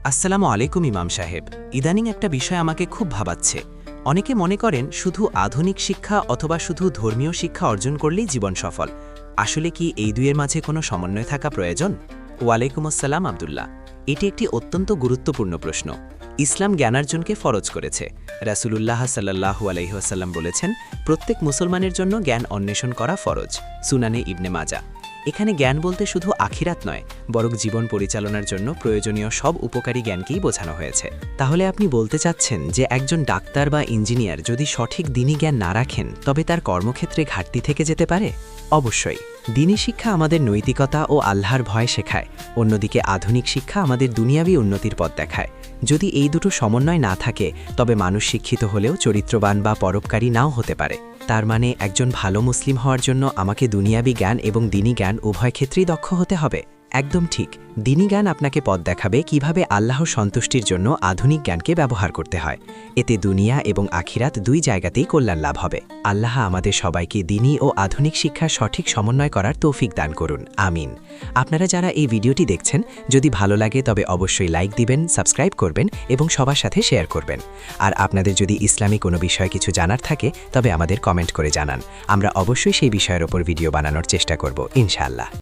আসসালামু আলাইকুম ইমাম সাহেব। ইদানিং একটা বিষয় আমাকে খুব ভাবাচ্ছে। অনেকে মনে করেন শুধু আধুনিক শিক্ষা অথবা শুধু ধর্মীয় শিক্ষা অর্জন করলেই জীবন সফল। আসলে কি এই দুইয়ের মাঝে কোনো সমন্বয় থাকা প্রয়োজন? ওয়ালাইকুম আসসালাম আব্দুল্লাহ। এটি একটি অত্যন্ত গুরুত্বপূর্ণ প্রশ্ন। ইসলাম জ্ঞানার্জনকে ফরজ করেছে। রাসূলুল্লাহ সাল্লাল্লাহু আলাইহি ওয়াসাল্লাম বলেছেন, প্রত্যেক মুসলমানের জন্য জ্ঞান অন্বেষণ করা ফরজ। সুনানে ইবনে মাজা। এখানে জ্ঞান বলতে শুধু আখিরাত নয়, বরং জীবন পরিচালনার জন্য প্রয়োজনীয় সব উপকারী জ্ঞানকেই বোঝানো হয়েছে। তাহলে আপনি বলতে চাচ্ছেন যে একজন ডাক্তার বা ইঞ্জিনিয়ার যদি সঠিক দ্বীনি জ্ঞান না রাখেন, তবে তার কর্মক্ষেত্রে ঘাটতি থেকে যেতে পারে? অবশ্যই। দ্বীনি শিক্ষা আমাদের নৈতিকতা ও আল্লাহর ভয় শেখায়, অন্যদিকে আধুনিক শিক্ষা আমাদের দুনিয়াবী উন্নতির পথ দেখায়। যদি এই দুটো সমন্বয় না থাকে, তবে মানুষ শিক্ষিত হলেও চরিত্রবান বা পরোপকারী নাও হতে পারে। তার মানে একজন ভালো মুসলিম হওয়ার জন্য আমাকে দুনিয়াবী জ্ঞান এবং দ্বীনি জ্ঞান উভয় ক্ষেত্রেই দক্ষ হতে হবে। একদম ঠিক। দ্বীনি জ্ঞান আপনাকে পথ দেখাবে কিভাবে আল্লাহর সন্তুষ্টির জন্য আধুনিক জ্ঞানকে ব্যবহার করতে হয়। এতে দুনিয়া এবং আখিরাত দুই জায়গাতেই কল্যাণ লাভ হবে। আল্লাহ আমাদের সবাইকে দ্বীনি ও আধুনিক শিক্ষার সঠিক সমন্বয় করার তৌফিক দান করুন। আমিন। আপনারা যারা এই ভিডিওটি দেখছেন, যদি ভালো লাগে তবে অবশ্যই লাইক দিবেন, সাবস্ক্রাইব করবেন এবং সবার সাথে শেয়ার করবেন। আর আপনাদের যদি ইসলামী কোনো বিষয়ে কিছু জানার থাকে, তবে আমাদের কমেন্ট করে জানান। আমরা অবশ্যই সেই বিষয়ের ওপর ভিডিও বানানোর চেষ্টা করব, ইনশাআল্লাহ।